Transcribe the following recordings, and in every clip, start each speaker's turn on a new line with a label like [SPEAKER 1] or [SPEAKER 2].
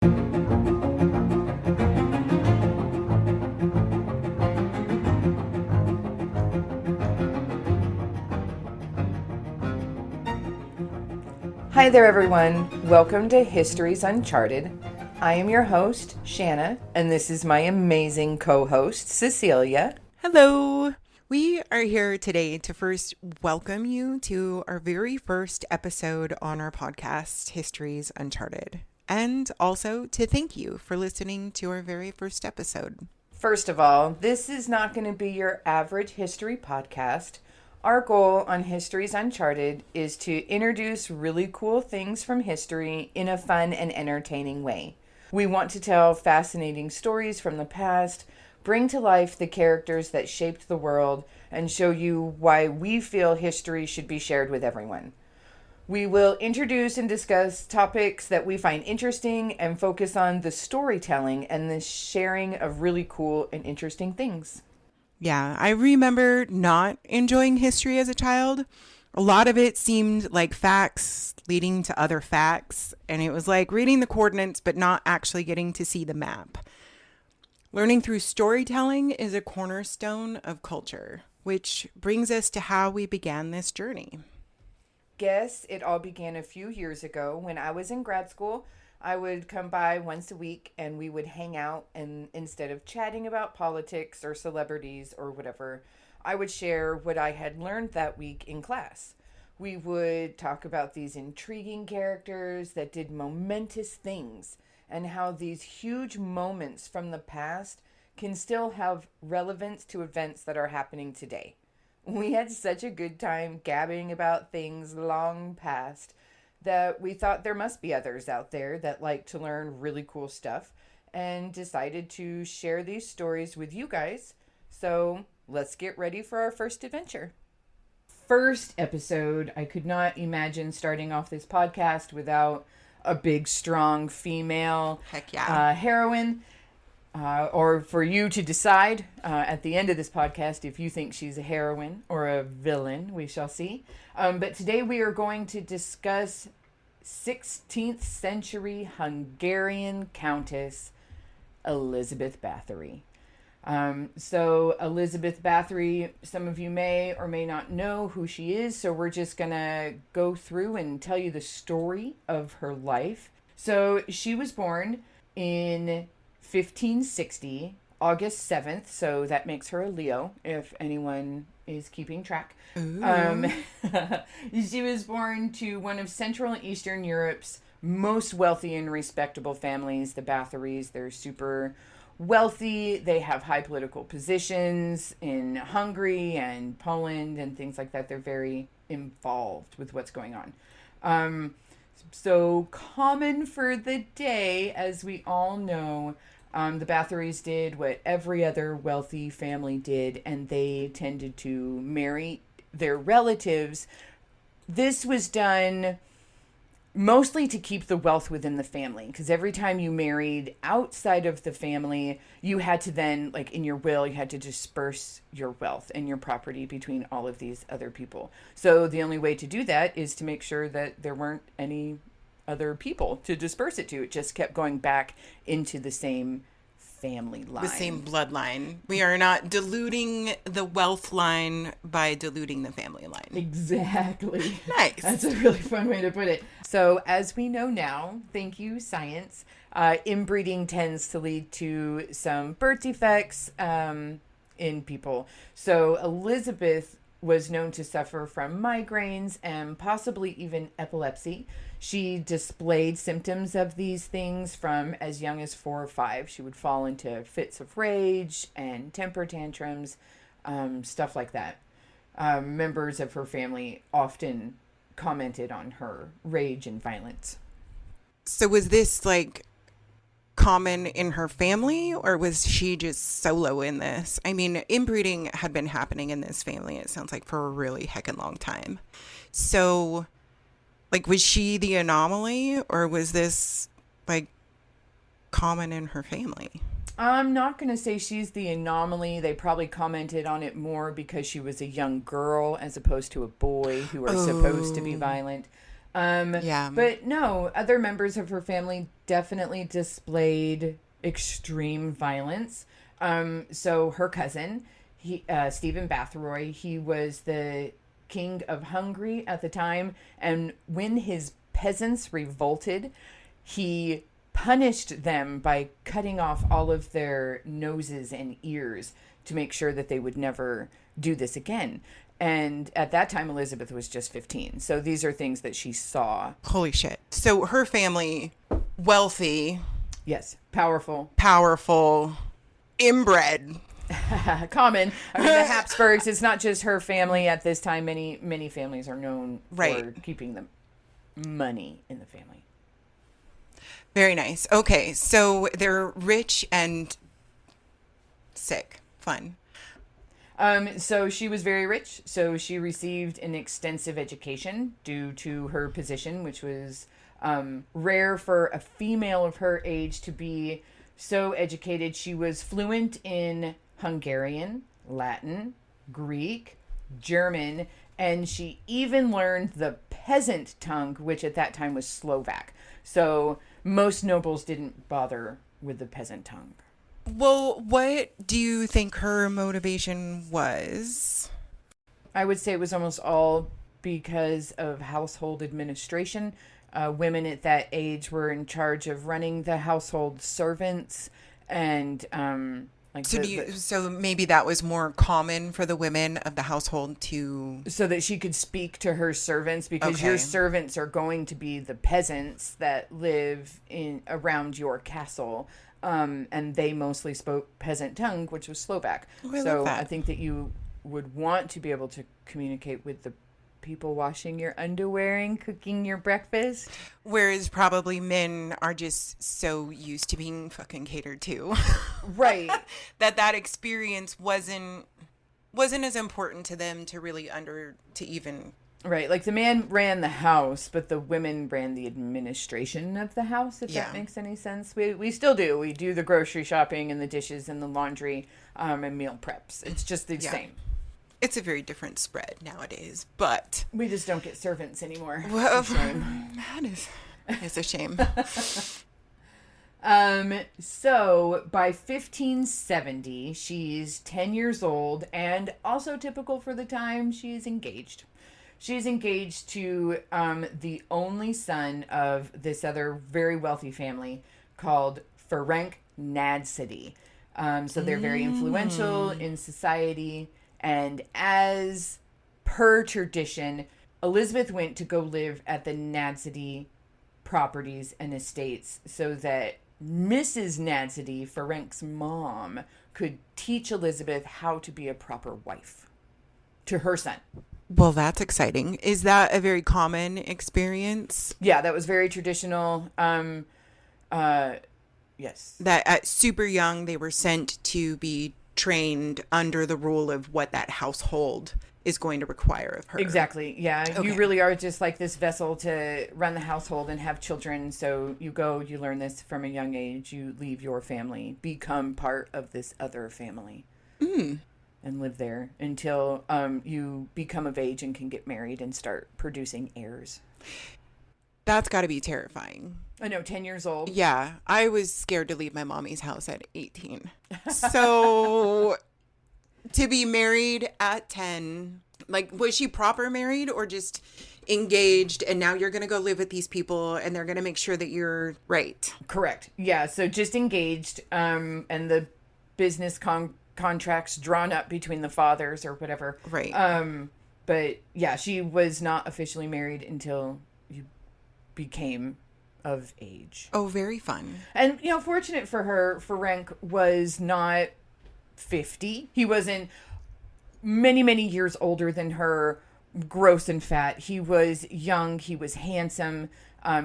[SPEAKER 1] Hi there, everyone. Welcome to Histories Uncharted. I am your host, Shanna, and this is my amazing co-host, Cecilia.
[SPEAKER 2] Hello. We are here today to first welcome you to our very first episode on our podcast, Histories Uncharted, and also to thank you for listening to our very first episode.
[SPEAKER 1] First of all, this is not going to be your average history podcast. Our goal on Histories Uncharted is to introduce really cool things from history in a fun and entertaining way. We want to tell fascinating stories from the past, bring to life the characters that shaped the world, and show you why we feel history should be shared with everyone. We will introduce and discuss topics that we find interesting and focus on the storytelling and the sharing of really cool and interesting things.
[SPEAKER 2] Yeah, I remember not enjoying history as a child. A lot of it seemed like facts leading to other facts, and it was like reading the coordinates but not actually getting to see the map. Learning through storytelling is a cornerstone of culture, which brings us to how we began this journey.
[SPEAKER 1] Guess it all began a few years ago when I was in grad school. I would come by once a week and we would hang out, and instead of chatting about politics or celebrities or whatever, I would share what I had learned that week in class. We would talk about these intriguing characters that did momentous things and how these huge moments from the past can still have relevance to events that are happening today. We had such a good time gabbing about things long past that we thought there must be others out there that like to learn really cool stuff, and decided to share these stories with you guys. So let's get ready for our first adventure. First episode, I could not imagine starting off this podcast without a big, strong female
[SPEAKER 2] Heck yeah.
[SPEAKER 1] heroine. Or for you to decide at the end of this podcast if you think she's a heroine or a villain. We shall see. But today we are going to discuss 16th century Hungarian Countess Elizabeth Bathory. So Elizabeth Bathory, some of you may or may not know who she is, so we're just going to go through and tell you the story of her life. So she was born in 1560, August 7th, so that makes her a Leo, if anyone is keeping track. She was born to one of Central and Eastern Europe's most wealthy and respectable families, the Bathorys. They're super wealthy. They have high political positions in Hungary and Poland and things like that. They're very involved with what's going on. So common for the day, as we all know, the Bathorys did what every other wealthy family did, and they tended to marry their relatives. This was done mostly to keep the wealth within the family, because every time you married outside of the family, you had to then, like in your will, you had to disperse your wealth and your property between all of these other people. So the only way to do that is to make sure that there weren't any other people to disperse it to. It just kept going back into the same family line.
[SPEAKER 2] The same bloodline. We are not diluting the wealth line by diluting the family line.
[SPEAKER 1] Exactly.
[SPEAKER 2] Nice.
[SPEAKER 1] That's a really fun way to put it. So as we know now, thank you, science, inbreeding tends to lead to some birth defects in people. So Elizabeth was known to suffer from migraines and possibly even epilepsy. She displayed symptoms of these things from as young as 4 or 5. She would fall into fits of rage and temper tantrums, stuff like that. Members of her family often commented on her rage and violence.
[SPEAKER 2] So was this like common in her family, or was she just solo in this? I mean, inbreeding had been happening in this family, it sounds like, for a really heckin' long time. So, like, was she the anomaly, or was this, like, common in her family?
[SPEAKER 1] I'm not going to say she's the anomaly. They probably commented on it more because she was a young girl as opposed to a boy who are supposed to be violent.
[SPEAKER 2] Yeah.
[SPEAKER 1] But no, other members of her family definitely displayed extreme violence. So her cousin, Stephen Bathory, he was the king of Hungary at the time, and when his peasants revolted, he punished them by cutting off all of their noses and ears to make sure that they would never do this again. And at that time, Elizabeth was just 15. So these are things that she saw.
[SPEAKER 2] Holy shit. So her family, wealthy,
[SPEAKER 1] Yes, powerful.
[SPEAKER 2] inbred.
[SPEAKER 1] Common. I mean, the Habsburgs, it's not just her family at this time. Many families are known for keeping the money in the family.
[SPEAKER 2] Very nice. Okay, so they're rich and sick. Fun.
[SPEAKER 1] So she was very rich. So she received an extensive education due to her position, which was rare for a female of her age to be so educated. She was fluent in Hungarian, Latin, Greek, German, and she even learned the peasant tongue, which at that time was Slovak. So most nobles didn't bother with the peasant tongue.
[SPEAKER 2] Well, what do you think her motivation was?
[SPEAKER 1] I would say it was almost all because of household administration. Women at that age were in charge of running the household servants, and
[SPEAKER 2] so maybe that was more common for the women of the household to,
[SPEAKER 1] so that she could speak to her servants, because
[SPEAKER 2] Okay.
[SPEAKER 1] your servants are going to be the peasants that live in around your castle. And they mostly spoke peasant tongue, which was Slovak.
[SPEAKER 2] Oh, I love
[SPEAKER 1] So
[SPEAKER 2] that.
[SPEAKER 1] I think that you would want to be able to communicate with the people washing your underwear and cooking your breakfast.
[SPEAKER 2] whereas probably men are just so used to being fucking catered to.
[SPEAKER 1] Right.
[SPEAKER 2] that experience wasn't as important to them to really even.
[SPEAKER 1] Right. Like the man ran the house, but the women ran the administration of the house, if
[SPEAKER 2] Yeah.
[SPEAKER 1] that makes any sense. We still do. We do the grocery shopping and the dishes and the laundry and meal preps. It's just the same.
[SPEAKER 2] It's a very different spread nowadays, but
[SPEAKER 1] We just don't get servants anymore.
[SPEAKER 2] well,
[SPEAKER 1] It's a shame.
[SPEAKER 2] that is a shame.
[SPEAKER 1] So by 1570, she's 10 years old, and also typical for the time, she's engaged. She's engaged to the only son of this other very wealthy family called Ferenc Nadsity. So they're very influential in society. And as per tradition, Elizabeth went to go live at the Nadsity properties and estates so that Mrs. Nadsity, Ferenc's mom, could teach Elizabeth how to be a proper wife to her son.
[SPEAKER 2] Well, that's exciting. Is that a very common experience?
[SPEAKER 1] Yeah, that was very traditional. Yes.
[SPEAKER 2] That at super young, they were sent to be trained under the rule of what that household is going to require of her.
[SPEAKER 1] Exactly. Yeah.
[SPEAKER 2] Okay.
[SPEAKER 1] You really are just like this vessel to run the household and have children. So you go, you learn this from a young age, you leave your family, become part of this other family. And live there until you become of age and can get married and start producing heirs.
[SPEAKER 2] That's got to be terrifying.
[SPEAKER 1] I know, 10 years old.
[SPEAKER 2] Yeah, I was scared to leave my mommy's house at 18. So to be married at 10, like, was she proper married or just engaged and now you're going to go live with these people and they're going to make sure that you're right?
[SPEAKER 1] Correct. Yeah, so just engaged and the business contracts drawn up between the fathers or whatever.
[SPEAKER 2] Right.
[SPEAKER 1] But yeah, she was not officially married until you became of age.
[SPEAKER 2] Oh, very fun.
[SPEAKER 1] And, you know, fortunate for her, Ferenc was not 50. He wasn't many, many years older than her, gross and fat. He was young. He was handsome.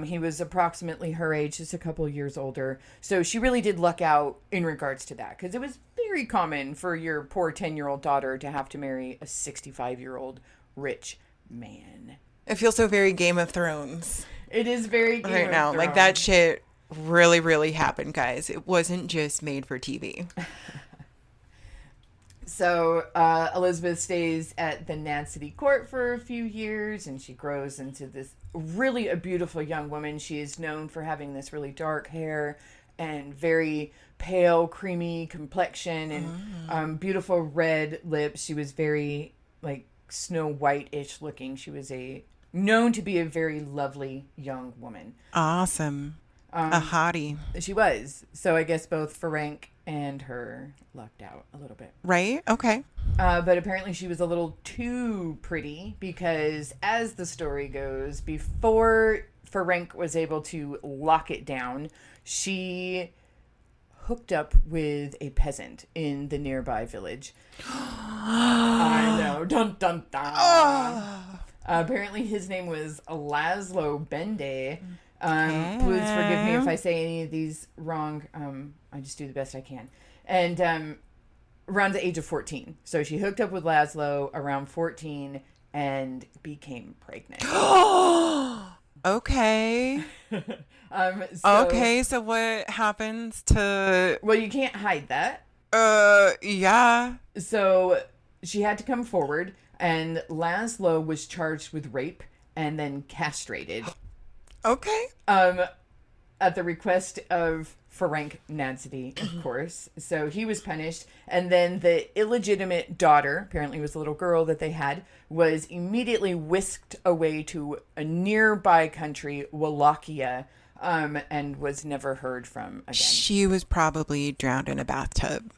[SPEAKER 1] He was approximately her age, just a couple of years older. So she really did luck out in regards to that, because it was very common for your poor 10-year-old daughter to have to marry a 65-year-old rich man.
[SPEAKER 2] It feels so very Game of Thrones.
[SPEAKER 1] It is very Game
[SPEAKER 2] right
[SPEAKER 1] of
[SPEAKER 2] now.
[SPEAKER 1] Thrones.
[SPEAKER 2] Like, that shit really, really happened, guys. It wasn't just made for TV.
[SPEAKER 1] So Elizabeth stays at the Nancy court for a few years, and she grows into this really a beautiful young woman. She is known for having this really dark hair and very pale, creamy complexion and beautiful red lips. She was very like Snow White-ish looking. She was known to be a very lovely young woman.
[SPEAKER 2] Awesome. A hottie.
[SPEAKER 1] She was. So I guess both Ferenc and her lucked out a little bit.
[SPEAKER 2] Right? Okay.
[SPEAKER 1] But apparently she was a little too pretty because, as the story goes, before Ferenc was able to lock it down, she hooked up with a peasant in the nearby village. I know. Dun, dun, dun. Apparently his name was Laszlo Bende. Please forgive me if I say any of these wrong. I just do the best I can. And around the age of 14. So she hooked up with Laszlo around 14 and became pregnant.
[SPEAKER 2] Okay. So what happens to...
[SPEAKER 1] Well, you can't hide that.
[SPEAKER 2] Yeah.
[SPEAKER 1] So she had to come forward, and Laszlo was charged with rape and then castrated.
[SPEAKER 2] Okay.
[SPEAKER 1] At the request of Ferenc Nancy, of course. So he was punished. And then the illegitimate daughter, apparently it was a little girl that they had, was immediately whisked away to a nearby country, Wallachia, and was never heard from again.
[SPEAKER 2] She was probably drowned in a bathtub.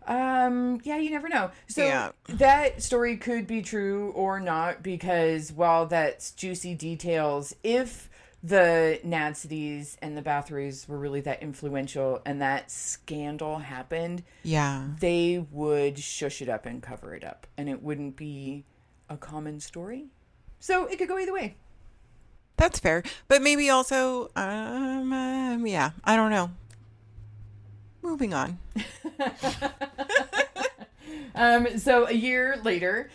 [SPEAKER 1] Yeah, you never know. So that story could be true or not, because while that's juicy details, if the Nadsties and the Bathorys were really that influential and that scandal happened, they would shush it up and cover it up, and it wouldn't be a common story. So it could go either way.
[SPEAKER 2] That's fair. But maybe also, I don't know. Moving on.
[SPEAKER 1] So a year later,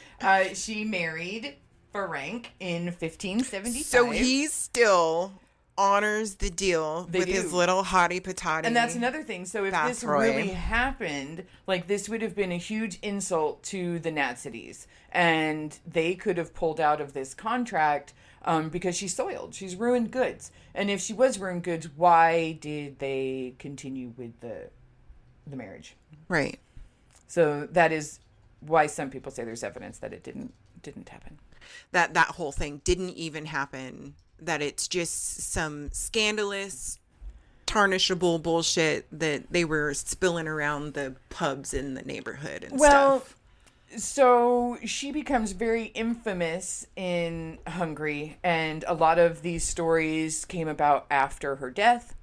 [SPEAKER 1] she married Ferenc in 1575.
[SPEAKER 2] So he still honors the deal with his little hottie patati.
[SPEAKER 1] And that's another thing. So if this really happened, like, this would have been a huge insult to the Nadsties, and they could have pulled out of this contract because she's soiled. She's ruined goods. And if she was ruined goods, why did they continue with the marriage?
[SPEAKER 2] Right.
[SPEAKER 1] So that is why some people say there's evidence that it didn't happen.
[SPEAKER 2] That whole thing didn't even happen. That it's just some scandalous, tarnishable bullshit that they were spilling around the pubs in the neighborhood and stuff.
[SPEAKER 1] So she becomes very infamous in Hungary, and a lot of these stories came about after her death.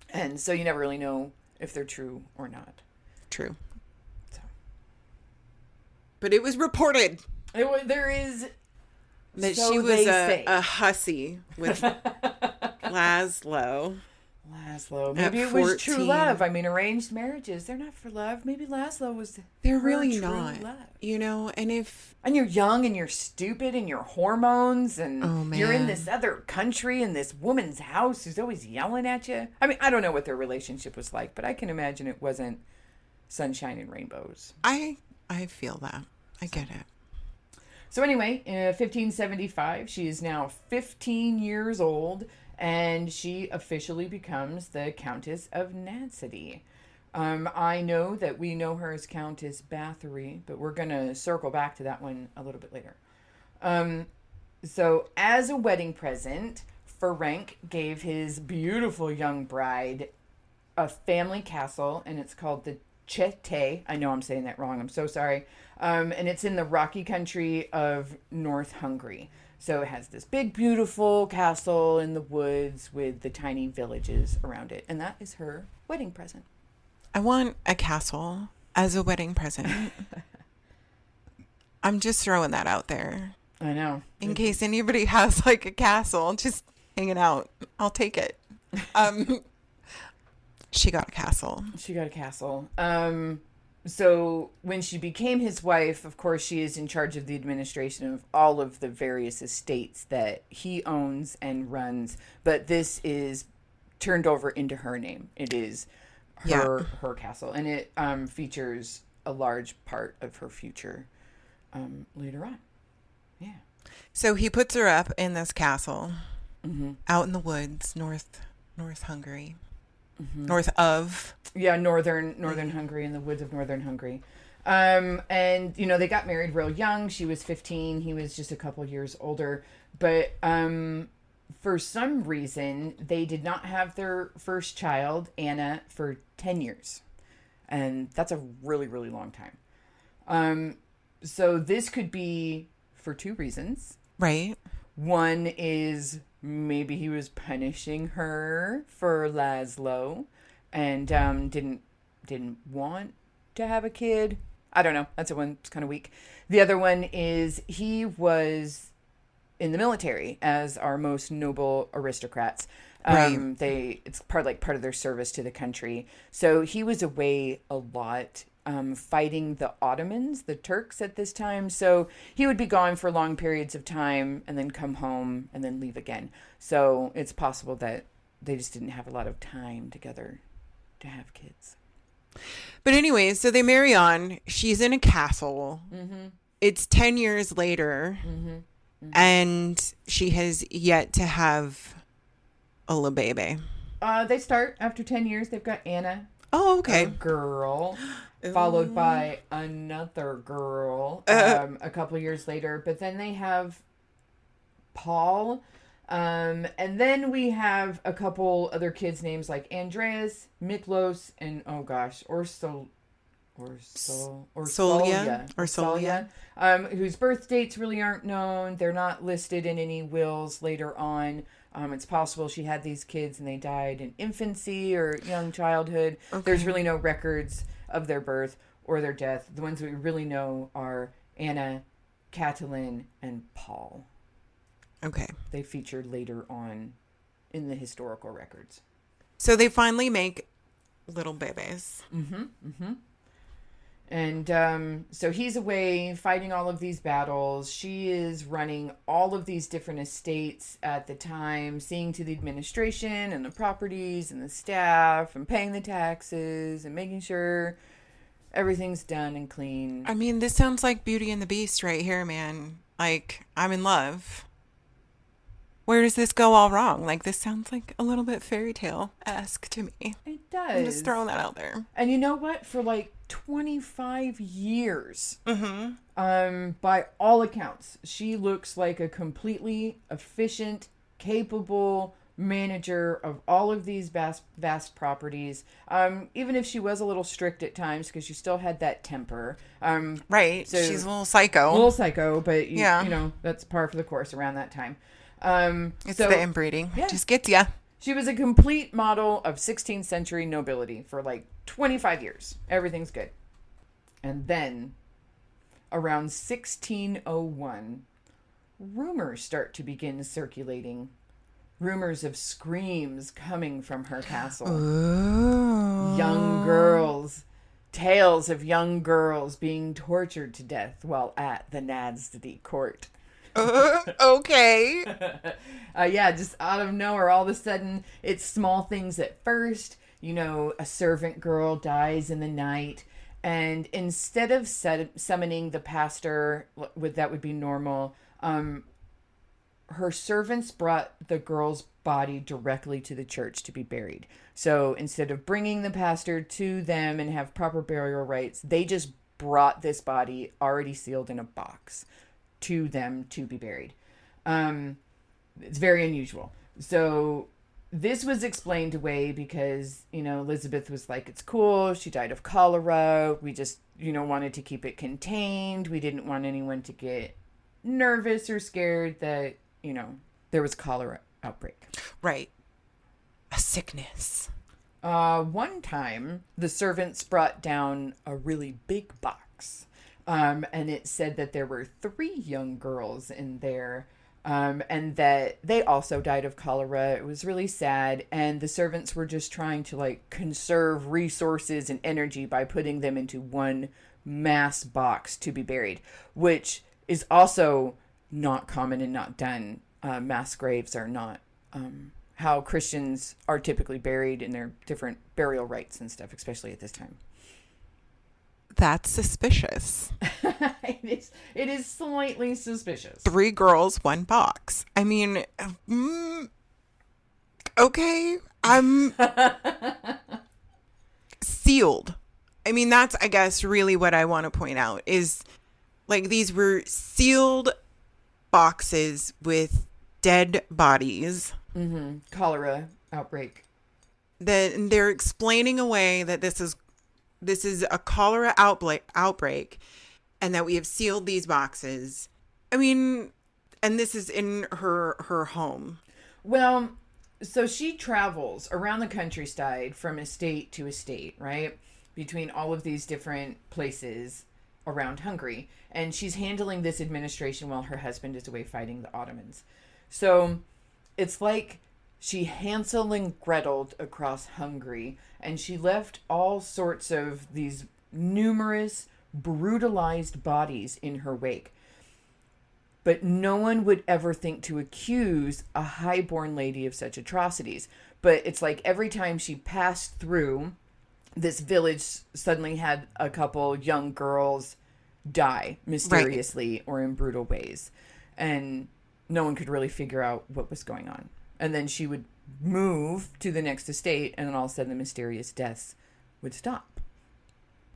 [SPEAKER 1] And so you never really know if they're true or not.
[SPEAKER 2] True. So. But it was reported.
[SPEAKER 1] There is...
[SPEAKER 2] That she was a hussy with Laszlo.
[SPEAKER 1] Maybe it was true love. I mean, arranged marriages, they're not for love. Maybe Laszlo was
[SPEAKER 2] They're really not.
[SPEAKER 1] Love.
[SPEAKER 2] You know, and
[SPEAKER 1] you're young and you're stupid and your hormones and you're in this other country in this woman's house who's always yelling at you. I mean, I don't know what their relationship was like, but I can imagine it wasn't sunshine and rainbows.
[SPEAKER 2] I feel that. I get it.
[SPEAKER 1] So anyway, in 1575, she is now 15 years old, and she officially becomes the Countess of Nancy. I know that we know her as Countess Bathory, but we're going to circle back to that one a little bit later. So as a wedding present, Ferenc gave his beautiful young bride a family castle, and it's called the Chete. I know I'm saying that wrong. I'm so sorry. And it's in the rocky country of North Hungary. So it has this big, beautiful castle in the woods with the tiny villages around it. And that is her wedding present.
[SPEAKER 2] I want a castle as a wedding present. I'm just throwing that out there.
[SPEAKER 1] I know.
[SPEAKER 2] In case anybody has like a castle just hanging out, I'll take it. She got a castle. So when she became his wife, of course, she is in charge of the administration of all of the various estates that he owns and runs. But this is turned over into her name. It is her castle. And it features
[SPEAKER 1] a large part of her future later on. Yeah.
[SPEAKER 2] So he puts her up in this castle
[SPEAKER 1] Mm-hmm.
[SPEAKER 2] out in the woods, north Hungary,
[SPEAKER 1] Mm-hmm.
[SPEAKER 2] north of.
[SPEAKER 1] Yeah, northern Hungary, in the woods of northern Hungary. And they got married real young. She was 15. He was just a couple years older. But for some reason, they did not have their first child, Anna, for 10 years. And that's a really, really long time. So this could be for two reasons.
[SPEAKER 2] Right.
[SPEAKER 1] One is maybe he was punishing her for Laszlo and didn't want to have a kid. I don't know. That's the one. It's kind of weak. The other one is he was in the military, as are most noble aristocrats.
[SPEAKER 2] Right.
[SPEAKER 1] It's part of their service to the country. So he was away a lot, fighting the Ottomans, the Turks at this time. So he would be gone for long periods of time and then come home and then leave again. So it's possible that they just didn't have a lot of time together to have kids.
[SPEAKER 2] But anyways, so they marry on. She's in a castle.
[SPEAKER 1] Mm-hmm.
[SPEAKER 2] It's 10 years later,
[SPEAKER 1] Mm-hmm. Mm-hmm.
[SPEAKER 2] and she has yet to have a little baby.
[SPEAKER 1] They start after 10 years. They've got Anna,
[SPEAKER 2] Oh,
[SPEAKER 1] a
[SPEAKER 2] okay.
[SPEAKER 1] girl, followed by another girl a couple years later. But then they have Paul. And then we have a couple other kids' names like Andreas, Miklos, and Solia, whose birth dates really aren't known. They're not listed in any wills later on. It's possible she had these kids and they died in infancy or young childhood. Okay. There's really no records of their birth or their death. The ones we really know are Anna, Catalin, and Paul.
[SPEAKER 2] Okay.
[SPEAKER 1] They featured later on in the historical records.
[SPEAKER 2] So they finally make little babies.
[SPEAKER 1] Mm-hmm. Mm-hmm. And so he's away fighting all of these battles. She is running all of these different estates at the time, seeing to the administration and the properties and the staff and paying the taxes and making sure everything's done and clean.
[SPEAKER 2] I mean, this sounds like Beauty and the Beast right here, man. Like, I'm in love. Where does this go all wrong? Like, this sounds like a little bit fairy tale-esque to me.
[SPEAKER 1] It does.
[SPEAKER 2] I'm just throwing that out there.
[SPEAKER 1] And you know what? For like 25 years, by all accounts, she looks like a completely efficient, capable manager of all of these vast properties. Even if she was a little strict at times, because she still had that temper.
[SPEAKER 2] Right. So she's a little psycho.
[SPEAKER 1] A little psycho, but you know, that's par for the course around that time.
[SPEAKER 2] It's the inbreeding.
[SPEAKER 1] Yeah.
[SPEAKER 2] Just gets ya.
[SPEAKER 1] She was a complete model of 16th century nobility for like 25 years. Everything's good. And then, around 1601, rumors start to begin circulating. Rumors of screams coming from her castle.
[SPEAKER 2] Ooh.
[SPEAKER 1] Young girls. Tales of young girls being tortured to death while at the Nadsty court.
[SPEAKER 2] Okay.
[SPEAKER 1] Just out of nowhere, all of a sudden, it's small things at first. You know, a servant girl dies in the night, and instead of summoning the pastor, that would be normal, her servants brought the girl's body directly to the church to be buried. So instead of bringing the pastor to them and have proper burial rites, they just brought this body already sealed in a box to them to be buried. It's very unusual. So this was explained away because, you know, Elizabeth was like, it's cool. She died of cholera. We just, wanted to keep it contained. We didn't want anyone to get nervous or scared that, there was cholera outbreak.
[SPEAKER 2] Right. A sickness.
[SPEAKER 1] One time, the servants brought down a really big box. And it said that there were 3 young girls in there, and that they also died of cholera. It was really sad, and the servants were just trying to conserve resources and energy by putting them into one mass box to be buried, which is also not common and not done. Mass graves are not how Christians are typically buried in their different burial rites and stuff, especially at this time.
[SPEAKER 2] That's suspicious.
[SPEAKER 1] It is slightly suspicious.
[SPEAKER 2] 3 girls, 1 box. I mean, okay. I'm sealed. I mean, that's, I guess, really what I want to point out is, like, these were sealed boxes with dead bodies.
[SPEAKER 1] Mm-hmm. Cholera outbreak.
[SPEAKER 2] That they're explaining away that this is a cholera outbreak, and that we have sealed these boxes. I mean, and this is in her home.
[SPEAKER 1] Well, so she travels around the countryside from estate to estate, right? Between all of these different places around Hungary. And she's handling this administration while her husband is away fighting the Ottomans. So it's like she Hansel and Greteled across Hungary, and she left all sorts of these numerous brutalized bodies in her wake. But no one would ever think to accuse a highborn lady of such atrocities. But it's like every time she passed through, this village suddenly had a couple young girls die mysteriously or in brutal ways. And no one could really figure out what was going on. And then she would move to the next estate, and then all of a sudden the mysterious deaths would stop.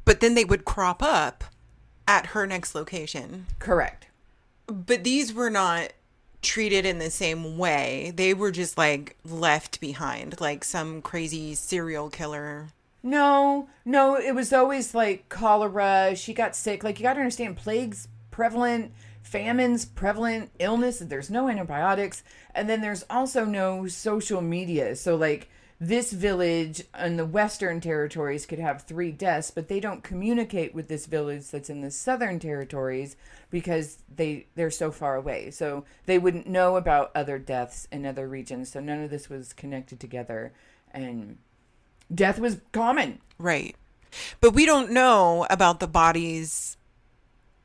[SPEAKER 2] But then they would crop up at her next location.
[SPEAKER 1] Correct.
[SPEAKER 2] But these were not treated in the same way. They were just, like, left behind, like some crazy serial killer.
[SPEAKER 1] No, it was always like cholera. She got sick. Like, you got to understand, plagues prevalent, famines prevalent, illness. There's no antibiotics. And then there's also no social media. So, like, this village in the Western territories could have 3 deaths, but they don't communicate with this village that's in the Southern territories because they're so far away. So they wouldn't know about other deaths in other regions. So none of this was connected together. And death was common.
[SPEAKER 2] Right. But we don't know about the bodies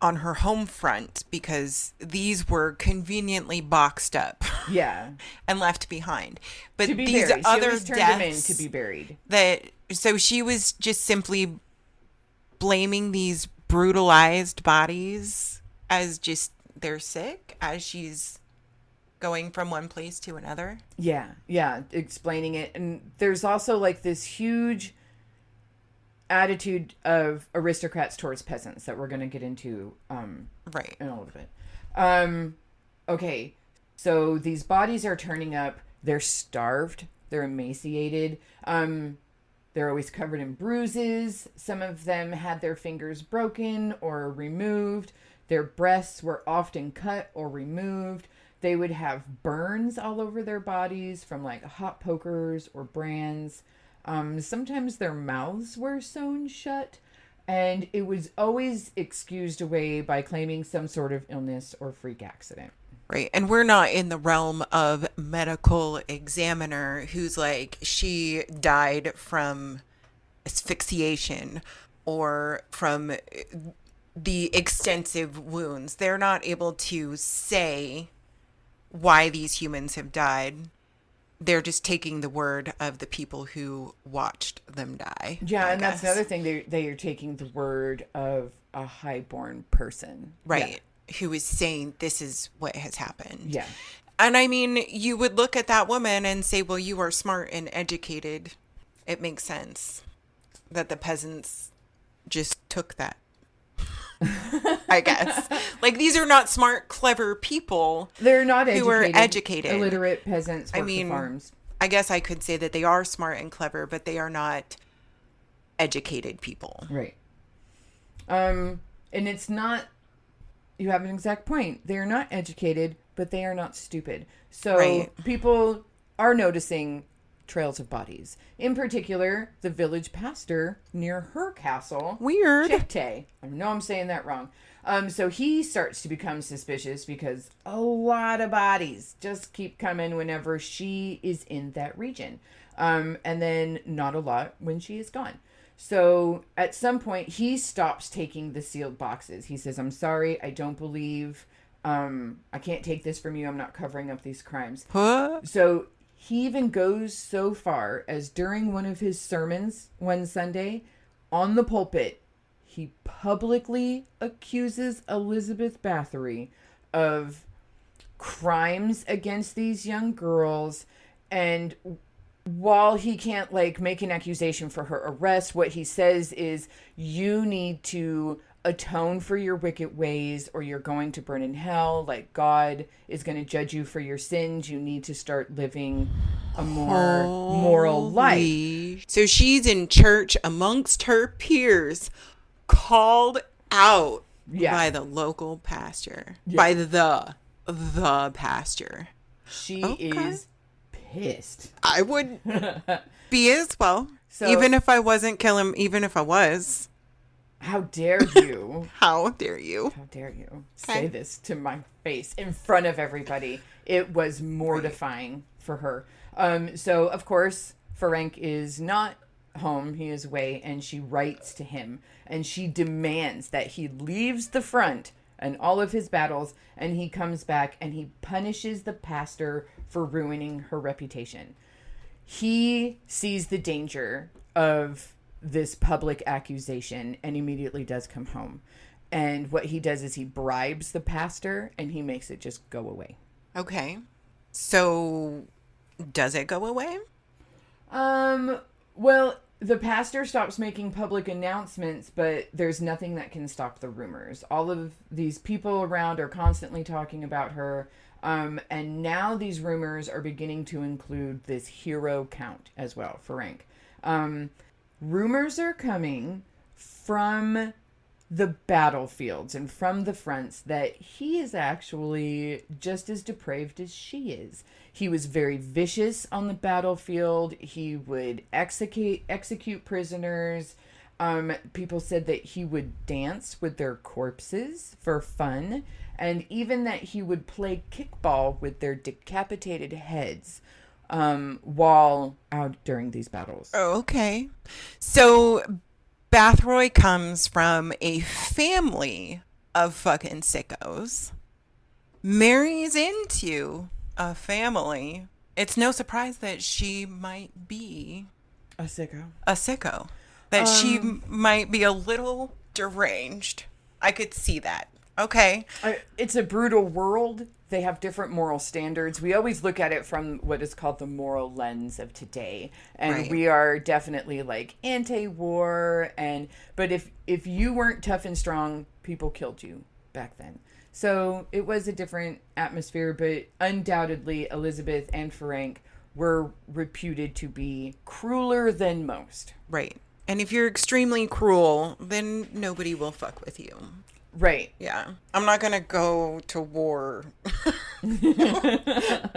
[SPEAKER 2] on her home front because these were conveniently boxed up.
[SPEAKER 1] Yeah.
[SPEAKER 2] And left behind. But
[SPEAKER 1] to be
[SPEAKER 2] these
[SPEAKER 1] buried.
[SPEAKER 2] other
[SPEAKER 1] She turned them in
[SPEAKER 2] deaths
[SPEAKER 1] to be buried.
[SPEAKER 2] so she was just simply blaming these brutalized bodies as just they're sick as she's going from one place to another.
[SPEAKER 1] Yeah, explaining it. And there's also like this huge attitude of aristocrats towards peasants that we're going to get into
[SPEAKER 2] right
[SPEAKER 1] in a little bit. Okay, so these bodies are turning up. They're starved. They're emaciated. They're always covered in bruises. Some of them had their fingers broken or removed. Their breasts were often cut or removed. They would have burns all over their bodies from like hot pokers or brands. Sometimes their mouths were sewn shut, and it was always excused away by claiming some sort of illness or freak accident.
[SPEAKER 2] Right. And we're not in the realm of medical examiner who's like, she died from asphyxiation or from the extensive wounds. They're not able to say why these humans have died. They're just taking the word of the people who watched them die.
[SPEAKER 1] Yeah, and that's another thing. They are taking the word of a highborn person.
[SPEAKER 2] Right.
[SPEAKER 1] Yeah.
[SPEAKER 2] Who is saying this is what has happened.
[SPEAKER 1] Yeah.
[SPEAKER 2] And I mean, you would look at that woman and say, well, you are smart and educated. It makes sense that the peasants just took that. I guess. Like, these are not smart, clever people.
[SPEAKER 1] They're not educated.
[SPEAKER 2] Who are educated.
[SPEAKER 1] Illiterate peasants work the farms.
[SPEAKER 2] I guess I could say that they are smart and clever, but they are not educated people.
[SPEAKER 1] Right. And it's not, you have an exact point. They are not educated, but they are not stupid. So people are noticing trails of bodies. In particular, the village pastor near her castle.
[SPEAKER 2] Weird.
[SPEAKER 1] Chipte. I know I'm saying that wrong. So he starts to become suspicious because a lot of bodies just keep coming whenever she is in that region. And then not a lot when she is gone. So at some point, he stops taking the sealed boxes. He says, I'm sorry, I don't believe, I can't take this from you. I'm not covering up these crimes.
[SPEAKER 2] Huh?
[SPEAKER 1] So he even goes so far as during one of his sermons one Sunday on the pulpit, he publicly accuses Elizabeth Bathory of crimes against these young girls. And while he can't like make an accusation for her arrest, what he says is, you need to atone for your wicked ways or you're going to burn in hell. Like, God is going to judge you for your sins. You need to start living a more moral life.
[SPEAKER 2] So she's in church amongst her peers, called out by the local pastor, by the pastor.
[SPEAKER 1] She is pissed.
[SPEAKER 2] I would be as well. So, even if I was.
[SPEAKER 1] How dare you?
[SPEAKER 2] How dare you?
[SPEAKER 1] How dare you say this to my face in front of everybody? It was mortifying for her. So, of course, Ferenc is not home. He is away, and she writes to him, and she demands that he leaves the front and all of his battles, and he comes back, and he punishes the pastor for ruining her reputation. He sees the danger of this public accusation and immediately does come home. And what he does is he bribes the pastor and he makes it just go away.
[SPEAKER 2] Okay. So does it go away?
[SPEAKER 1] Well, the pastor stops making public announcements, but there's nothing that can stop the rumors. All of these people around are constantly talking about her. And now these rumors are beginning to include this hero count as well, Ferenc. Rumors are coming from the battlefields and from the fronts that he is actually just as depraved as she is. He was very vicious on the battlefield. He would execute prisoners. People said that he would dance with their corpses for fun, and even that he would play kickball with their decapitated heads while out during these battles.
[SPEAKER 2] Oh, okay. So Bathory comes from a family of fucking sickos, marries into a family. It's no surprise that she might be
[SPEAKER 1] a sicko.
[SPEAKER 2] That she might be a little deranged. I could see that. Okay.
[SPEAKER 1] It's a brutal world. They have different moral standards. We always look at it from what is called the moral lens of today. And we are definitely like anti-war. But if you weren't tough and strong, people killed you back then. So it was a different atmosphere, but undoubtedly Elizabeth and Ferenc were reputed to be crueler than most.
[SPEAKER 2] Right. And if you're extremely cruel, then nobody will fuck with you.
[SPEAKER 1] Right.
[SPEAKER 2] Yeah. I'm not going to go to war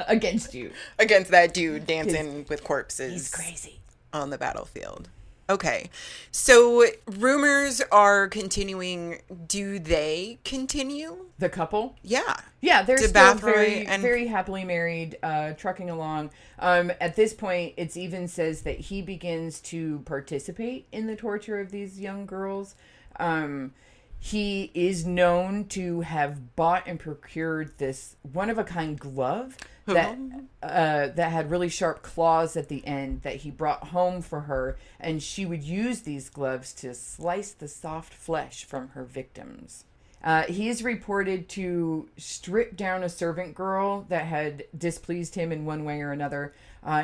[SPEAKER 1] against you.
[SPEAKER 2] Against that dude dancing with corpses.
[SPEAKER 1] He's crazy.
[SPEAKER 2] On the battlefield. Okay. So rumors are continuing. Do they continue?
[SPEAKER 1] The couple?
[SPEAKER 2] Yeah.
[SPEAKER 1] Yeah, they're still very happily married, trucking along. At this point, it even says that he begins to participate in the torture of these young girls. He is known to have bought and procured this one-of-a-kind glove that had really sharp claws at the end that he brought home for her, and she would use these gloves to slice the soft flesh from her victims. He is reported to strip down a servant girl that had displeased him in one way or another.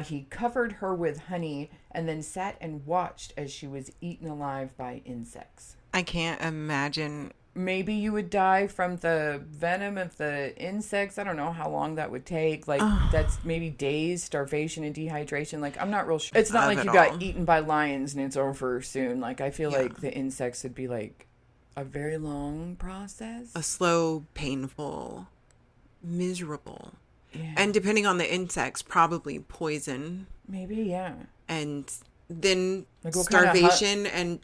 [SPEAKER 1] He covered her with honey and then sat and watched as she was eaten alive by insects.
[SPEAKER 2] I can't imagine.
[SPEAKER 1] Maybe you would die from the venom of the insects. I don't know how long that would take. Like, that's maybe days, starvation and dehydration. Like, I'm not real sure. It's not like you got eaten by lions and it's over soon. Like, I feel like the insects would be like a very long process.
[SPEAKER 2] A slow, painful, miserable. Yeah. And depending on the insects, probably poison.
[SPEAKER 1] Maybe, yeah.
[SPEAKER 2] And then like starvation and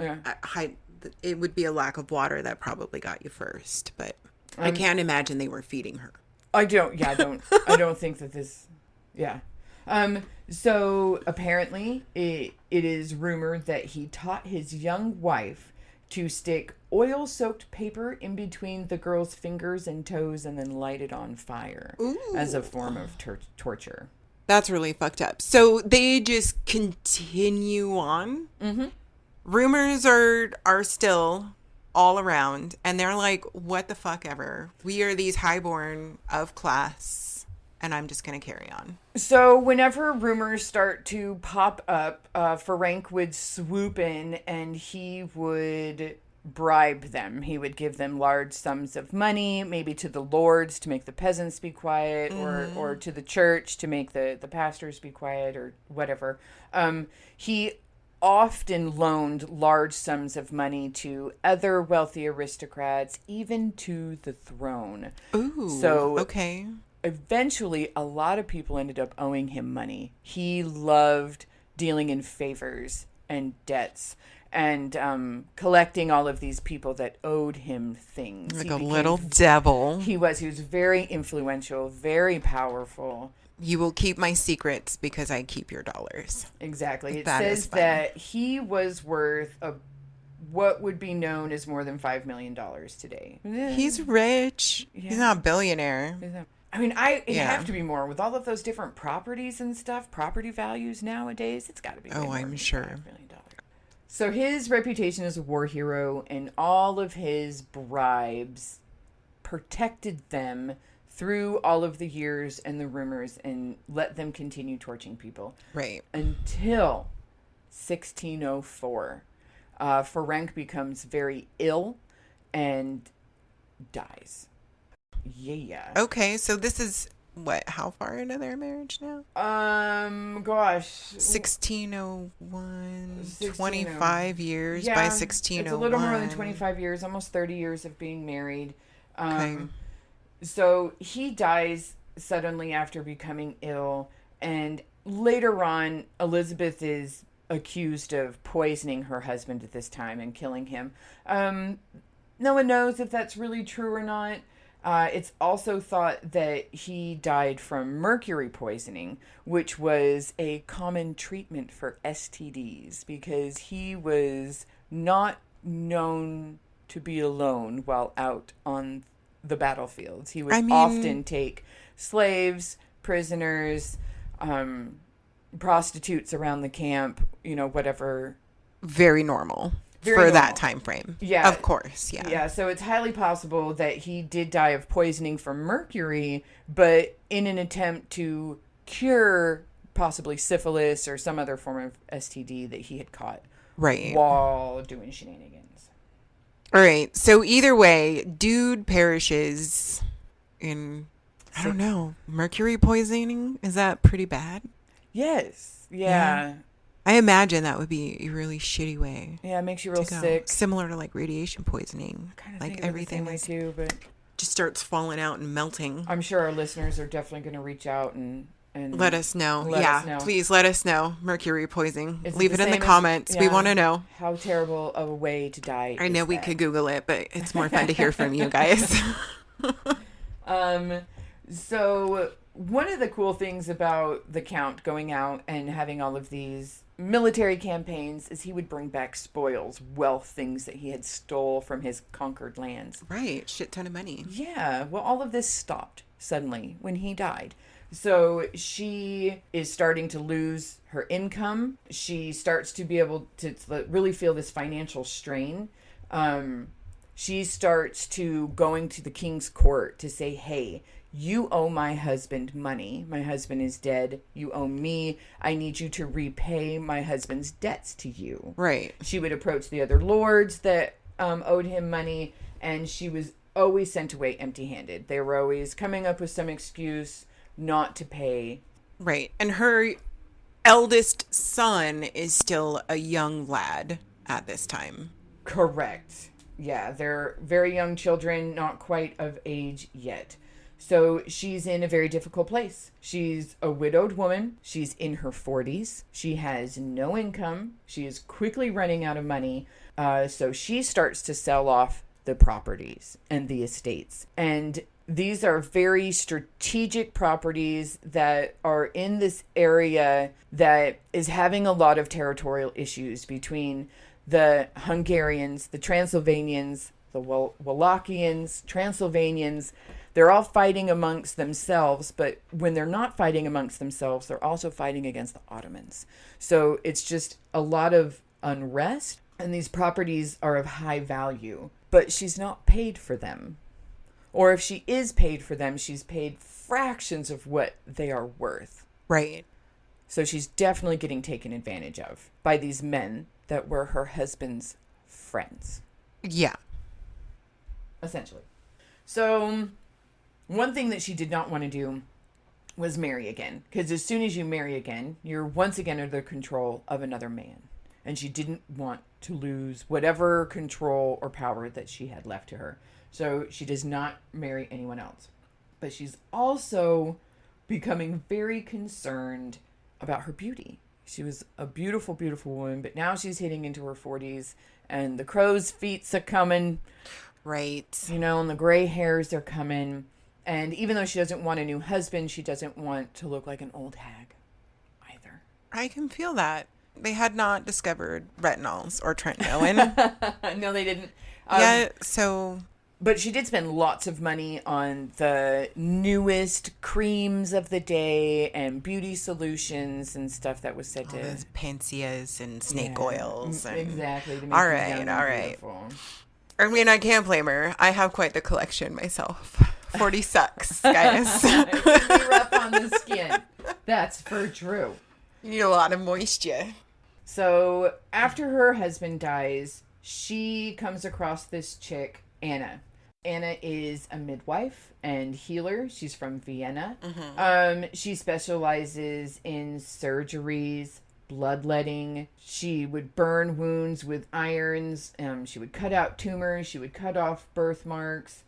[SPEAKER 2] it would be a lack of water that probably got you first. But I can't imagine they were feeding her.
[SPEAKER 1] I don't think that this, yeah. So apparently it is rumored that he taught his young wife to stick oil-soaked paper in between the girl's fingers and toes and then light it on fire as a form of torture.
[SPEAKER 2] That's really fucked up. So they just continue on?
[SPEAKER 1] Mm-hmm.
[SPEAKER 2] Rumors are still all around. And they're like, what the fuck ever. We are these highborn of class, and I'm just going to carry on.
[SPEAKER 1] So whenever rumors start to pop up, Ferenc would swoop in and he would bribe them. He would give them large sums of money, maybe to the lords to make the peasants be quiet, or to the church to make the pastors be quiet, or whatever. He often loaned large sums of money to other wealthy aristocrats, even to the throne.
[SPEAKER 2] Ooh,
[SPEAKER 1] so
[SPEAKER 2] okay.
[SPEAKER 1] Eventually, a lot of people ended up owing him money. He loved dealing in favors and debts and collecting all of these people that owed him things.
[SPEAKER 2] Like a little devil.
[SPEAKER 1] He was very influential, very powerful.
[SPEAKER 2] You will keep my secrets because I keep your dollars.
[SPEAKER 1] Exactly. It
[SPEAKER 2] That is
[SPEAKER 1] says
[SPEAKER 2] fun.
[SPEAKER 1] that he was worth what would be known as more than $5 million today.
[SPEAKER 2] He's rich.
[SPEAKER 1] Yeah.
[SPEAKER 2] He's not a billionaire.
[SPEAKER 1] I mean, it'd
[SPEAKER 2] Yeah.
[SPEAKER 1] have to be more with all of those different properties and stuff, property values nowadays. It's got to be. Way
[SPEAKER 2] Oh,
[SPEAKER 1] more
[SPEAKER 2] I'm
[SPEAKER 1] than
[SPEAKER 2] sure.
[SPEAKER 1] $5 million. So his reputation as a war hero and all of his bribes protected them through all of the years and the rumors and let them continue torching people.
[SPEAKER 2] Right.
[SPEAKER 1] Until 1604. Ferenc becomes very ill and dies. Yeah.
[SPEAKER 2] Okay, so this is what? How far into their marriage now?
[SPEAKER 1] Gosh.
[SPEAKER 2] 1601.
[SPEAKER 1] 1601.
[SPEAKER 2] 25 years by 1601.
[SPEAKER 1] It's a little more than 25 years, almost 30 years of being married.
[SPEAKER 2] Okay.
[SPEAKER 1] So he dies suddenly after becoming ill, and later on, Elizabeth is accused of poisoning her husband at this time and killing him. No one knows if that's really true or not. It's also thought that he died from mercury poisoning, which was a common treatment for STDs, because he was not known to be alone while out on the battlefields. He would often take slaves, prisoners, prostitutes around the camp, whatever.
[SPEAKER 2] Very normal.
[SPEAKER 1] Very
[SPEAKER 2] for
[SPEAKER 1] normal.
[SPEAKER 2] that time frame.
[SPEAKER 1] Yeah.
[SPEAKER 2] Of course, yeah.
[SPEAKER 1] Yeah, so it's highly possible that he did die of poisoning from mercury, but in an attempt to cure possibly syphilis or some other form of STD that he had caught while doing shenanigans.
[SPEAKER 2] All right, so either way, dude perishes in, I don't know, mercury poisoning? Is that pretty bad?
[SPEAKER 1] Yes. Yeah.
[SPEAKER 2] I imagine that would be a really shitty way.
[SPEAKER 1] Yeah, it makes you real sick.
[SPEAKER 2] Similar to like radiation poisoning.
[SPEAKER 1] Kind of
[SPEAKER 2] like
[SPEAKER 1] think of
[SPEAKER 2] everything
[SPEAKER 1] the same way too, but
[SPEAKER 2] just starts falling out and melting.
[SPEAKER 1] I'm sure our listeners are definitely going to reach out and
[SPEAKER 2] let us know.
[SPEAKER 1] Let us know.
[SPEAKER 2] Please let us know. Mercury poisoning. Leave it in the
[SPEAKER 1] same as-
[SPEAKER 2] comments. We want to know.
[SPEAKER 1] How terrible of a way to die.
[SPEAKER 2] I know
[SPEAKER 1] is
[SPEAKER 2] we
[SPEAKER 1] that?
[SPEAKER 2] could Google it, but it's more fun to hear from you guys.
[SPEAKER 1] So one of the cool things about the Count going out and having all of these military campaigns is he would bring back spoils, wealth, things that he had stole from his conquered lands.
[SPEAKER 2] Right. Shit ton of money.
[SPEAKER 1] Yeah. Well, all of this stopped suddenly when he died. So she is starting to lose her income. She starts to be able to really feel this financial strain. She starts to going to the king's court to say, hey, you owe my husband money. My husband is dead. You owe me. I need you to repay my husband's debts to you.
[SPEAKER 2] Right.
[SPEAKER 1] She would approach the other lords that owed him money, and she was always sent away empty-handed. They were always coming up with some excuse not to pay.
[SPEAKER 2] Right. And her eldest son is still a young lad at this time.
[SPEAKER 1] Correct. Yeah, they're very young children, not quite of age yet. So she's in a very difficult place. She's a widowed woman. She's in her 40s. She has no income. She is quickly running out of money. So she starts to sell off the properties and the estates. And these are very strategic properties that are in this area that is having a lot of territorial issues between the Hungarians, the Transylvanians, the Wallachians, Transylvanians. They're all fighting amongst themselves, but when they're not fighting amongst themselves, they're also fighting against the Ottomans. So it's just a lot of unrest, and these properties are of high value. but she's not paid for them. Or if she is paid for them, she's paid fractions of what they are worth.
[SPEAKER 2] Right.
[SPEAKER 1] So she's definitely getting taken advantage of by these men that were her husband's friends.
[SPEAKER 2] Yeah.
[SPEAKER 1] Essentially. So one thing that she did not want to do was marry again. Because as soon as you marry again, you're once again under the control of another man. And she didn't want to lose whatever control or power that she had left to her. So she does not marry anyone else. But she's also becoming very concerned about her beauty. She was a beautiful, beautiful woman, but now she's hitting into her 40s and the crow's feet are coming.
[SPEAKER 2] Right.
[SPEAKER 1] You know, and the gray hairs are coming. And even though she doesn't want a new husband, she doesn't want to look like an old hag either.
[SPEAKER 2] I can feel that. They had not discovered retinols or tretinoin.
[SPEAKER 1] No, they didn't.
[SPEAKER 2] Yeah, so...
[SPEAKER 1] But she did spend lots of money on the newest creams of the day and beauty solutions and stuff that was said
[SPEAKER 2] all
[SPEAKER 1] to...
[SPEAKER 2] those panacеas and snake oils. And...
[SPEAKER 1] Exactly. To make
[SPEAKER 2] all
[SPEAKER 1] you
[SPEAKER 2] right,
[SPEAKER 1] young
[SPEAKER 2] all
[SPEAKER 1] and
[SPEAKER 2] right.
[SPEAKER 1] beautiful.
[SPEAKER 2] I mean, I can't blame her. I have quite the collection myself. 40 sucks, guys.
[SPEAKER 1] It can be rough on the skin. That's for true.
[SPEAKER 2] You need a lot of moisture.
[SPEAKER 1] So after her husband dies, she comes across this chick, Anna. Anna is a midwife and healer. She's from Vienna. Mm-hmm. She specializes in surgeries, bloodletting. She would burn wounds with irons. She would cut out tumors. She would cut off birthmarks.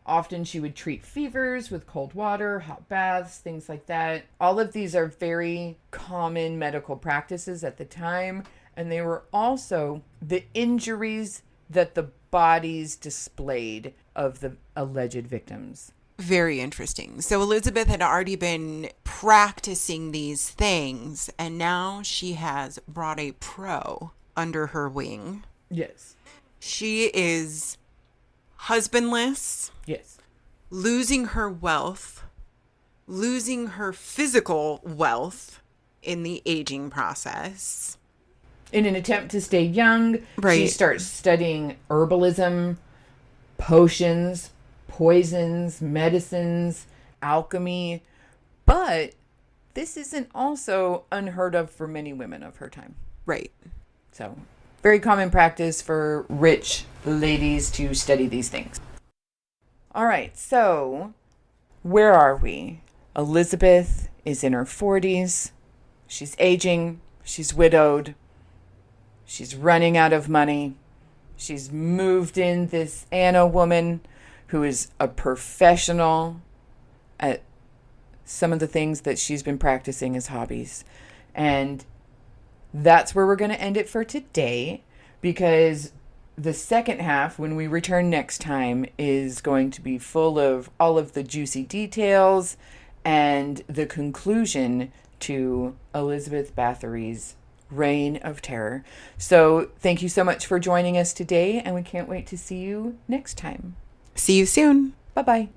[SPEAKER 1] Often she would treat fevers with cold water, hot baths, things like that. All of these are very common medical practices at the time. And they were also the injuries that the bodies displayed of the alleged victims.
[SPEAKER 2] Very interesting. So Elizabeth had already been practicing these things, and now she has brought a pro under her wing.
[SPEAKER 1] Yes.
[SPEAKER 2] She is husbandless.
[SPEAKER 1] Yes.
[SPEAKER 2] Losing her wealth, losing her physical wealth in the aging process.
[SPEAKER 1] In an attempt to stay young,
[SPEAKER 2] right.
[SPEAKER 1] She starts studying herbalism, potions, poisons, medicines, alchemy. But this isn't also unheard of for many women of her time.
[SPEAKER 2] Right.
[SPEAKER 1] So, very common practice for rich ladies to study these things. All right, so where are we? Elizabeth is in her 40s. She's aging. She's widowed. She's running out of money. She's moved in this Anna woman who is a professional at some of the things that she's been practicing as hobbies. And that's where we're going to end it for today, because the second half, when we return next time, is going to be full of all of the juicy details and the conclusion to Elizabeth Bathory's reign of terror. So thank you so much for joining us today, and we can't wait to see you next time.
[SPEAKER 2] See you soon.
[SPEAKER 1] Bye-bye.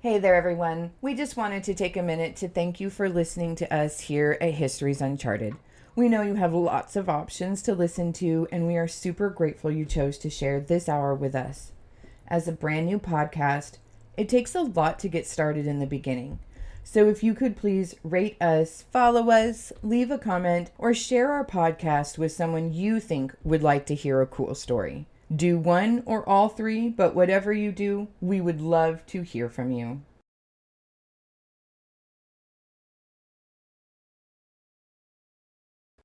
[SPEAKER 1] Hey there, everyone. We just wanted to take a minute to thank you for listening to us here at Histories Uncharted. We know you have lots of options to listen to, and we are super grateful you chose to share this hour with us. As a brand new podcast, it takes a lot to get started in the beginning. So if you could please rate us, follow us, leave a comment, or share our podcast with someone you think would like to hear a cool story. Do one or all three, but whatever you do, we would love to hear from you.